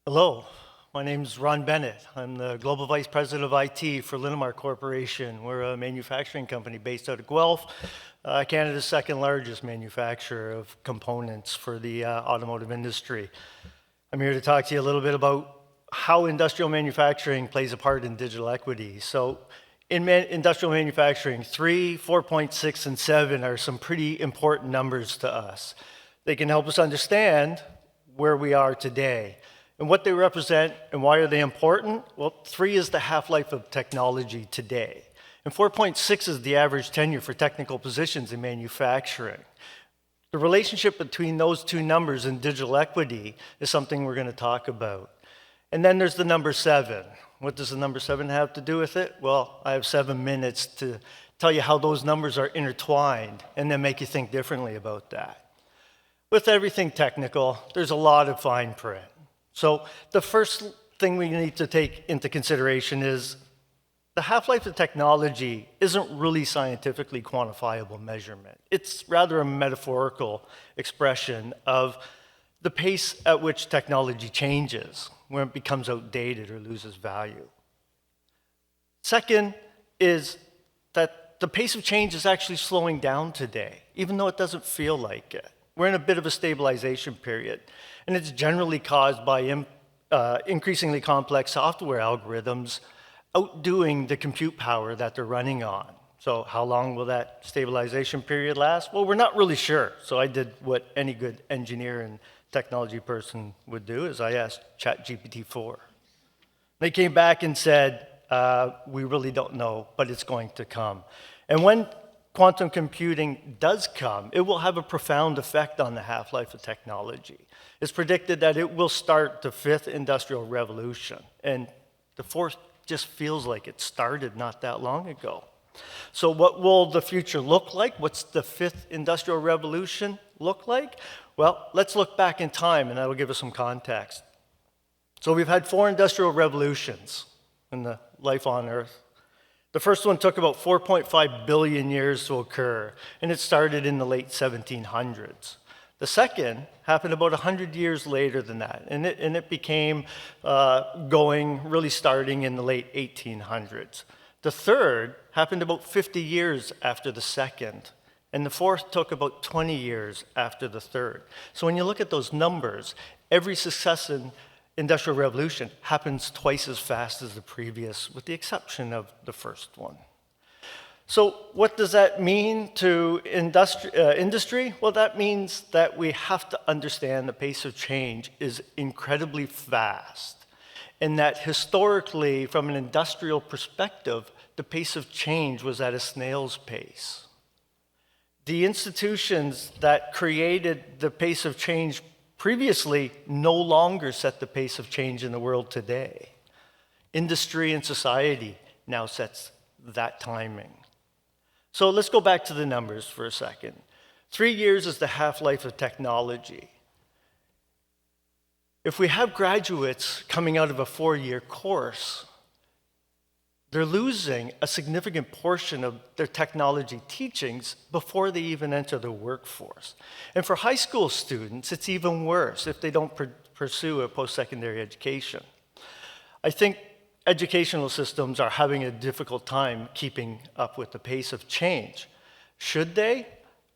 Hello, my name is Ron Bennett. I'm the Global Vice President of IT for Linamar Corporation. We're a manufacturing company based out of Guelph, Canada's second largest manufacturer of components for the automotive industry. I'm here to talk to you a little bit about how industrial manufacturing plays a part in digital equity. So in industrial manufacturing, 3, 4.6, and 7 are some pretty important numbers to us. They can help us understand where we are today. And what they represent and why are they important? Well, 3 is the half-life of technology today. And 4.6 is the average tenure for technical positions in manufacturing. The relationship between those two numbers in digital equity is something we're going to talk about. And then there's the number 7. What does the number 7 have to do with it? Well, I have 7 minutes to tell you how those numbers are intertwined and then make you think differently about that. With everything technical, there's a lot of fine print. So the first thing we need to take into consideration is the half-life of technology isn't really scientifically quantifiable measurement. It's rather a metaphorical expression of the pace at which technology changes, when it becomes outdated or loses value. Second is that the pace of change is actually slowing down today, even though it doesn't feel like it. We're in a bit of a stabilization period, and it's generally caused by increasingly complex software algorithms outdoing the compute power that they're running on. So how long will that stabilization period last? Well, we're not really sure. So I did what any good engineer and technology person would do, is I asked ChatGPT-4. They came back and said, we really don't know, but it's going to come. And when quantum computing does come, it will have a profound effect on the half-life of technology. It's predicted that it will start the 5th industrial revolution, and the 4th just feels like it started not that long ago. So what will the future look like? What's the 5th industrial revolution look like? Well, let's look back in time, and that'll give us some context. So we've had 4 industrial revolutions in the life on Earth. The first one took about 4.5 billion years to occur, and it started in the late 1700s. The second happened about 100 years later than that, and it became really starting in the late 1800s. The third happened about 50 years after the second, and the fourth took about 20 years after the third. So when you look at those numbers, every successive industrial revolution happens twice as fast as the previous, with the exception of the first one. So what does that mean to industry? Well, that means that we have to understand the pace of change is incredibly fast, and that historically, from an industrial perspective, the pace of change was at a snail's pace. The institutions that created the pace of change previously no longer set the pace of change in the world today. Industry and society now sets that timing. So let's go back to the numbers for a second. 3 years is the half-life of technology. If we have graduates coming out of a 4-year course, they're losing a significant portion of their technology teachings before they even enter the workforce. And for high school students, it's even worse if they don't pursue a post-secondary education. I think educational systems are having a difficult time keeping up with the pace of change. Should they?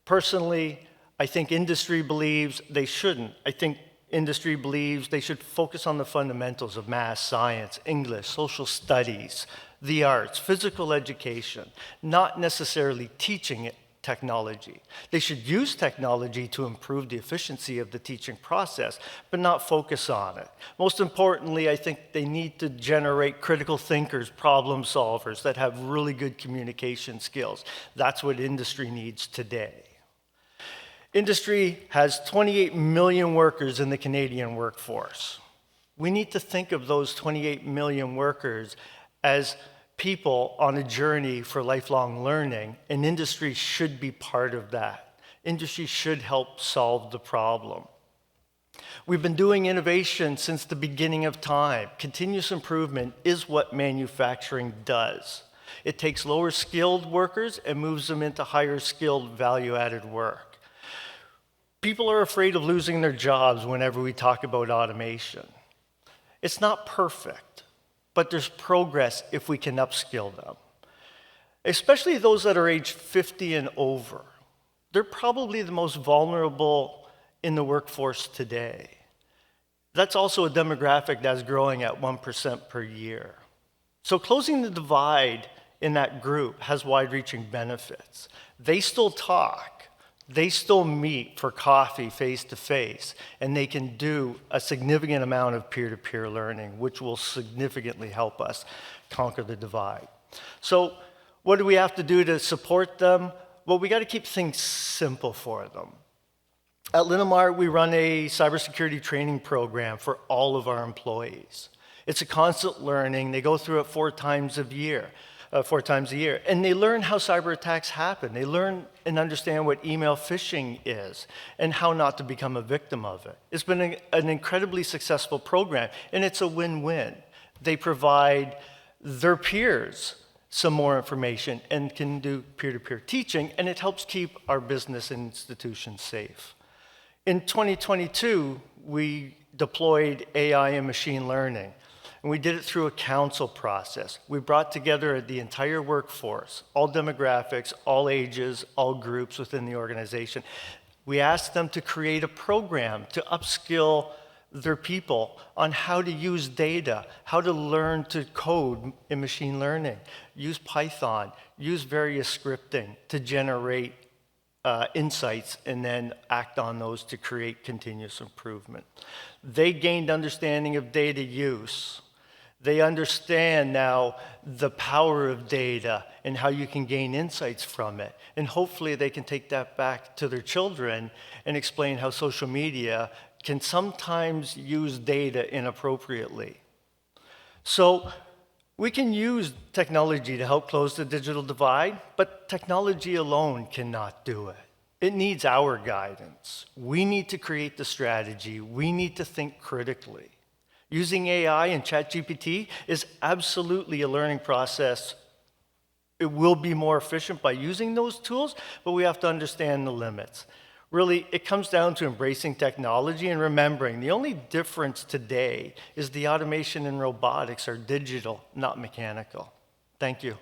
Personally, I think industry believes they shouldn't. I think industry believes they should focus on the fundamentals of math, science, English, social studies, the arts, physical education, not necessarily teaching technology. They should use technology to improve the efficiency of the teaching process, but not focus on it. Most importantly, I think they need to generate critical thinkers, problem solvers that have really good communication skills. That's what industry needs today. Industry has 28 million workers in the Canadian workforce. We need to think of those 28 million workers as people on a journey for lifelong learning, and industry should be part of that. Industry should help solve the problem. We've been doing innovation since the beginning of time. Continuous improvement is what manufacturing does. It takes lower skilled workers and moves them into higher skilled value-added work. People are afraid of losing their jobs whenever we talk about automation. It's not perfect, but there's progress if we can upskill them. Especially those that are age 50 and over. They're probably the most vulnerable in the workforce today. That's also a demographic that's growing at 1% per year. So closing the divide in that group has wide-reaching benefits. They still talk, they still meet for coffee face-to-face, and they can do a significant amount of peer-to-peer learning, which will significantly help us conquer the divide. So what do we have to do to support them? Well, we got to keep things simple for them. At Linamar, we run a cybersecurity training program for all of our employees. It's a constant learning. They go through it 4 times a year, and they learn how cyber attacks happen. They learn and understand what email phishing is and how not to become a victim of it. It's been an incredibly successful program, and it's a win-win. They provide their peers some more information and can do peer-to-peer teaching, and it helps keep our business and institutions safe. In 2022, we deployed AI and machine learning, and we did it through a council process. We brought together the entire workforce, all demographics, all ages, all groups within the organization. We asked them to create a program to upskill their people on how to use data, how to learn to code in machine learning, use Python, use various scripting to generate insights and then act on those to create continuous improvement. They gained understanding of data use. They understand now the power of data and how you can gain insights from it. And hopefully they can take that back to their children and explain how social media can sometimes use data inappropriately. So we can use technology to help close the digital divide, but technology alone cannot do it. It needs our guidance. We need to create the strategy. We need to think critically. Using AI and ChatGPT is absolutely a learning process. It will be more efficient by using those tools, but we have to understand the limits. Really, it comes down to embracing technology and remembering the only difference today is the automation and robotics are digital, not mechanical. Thank you.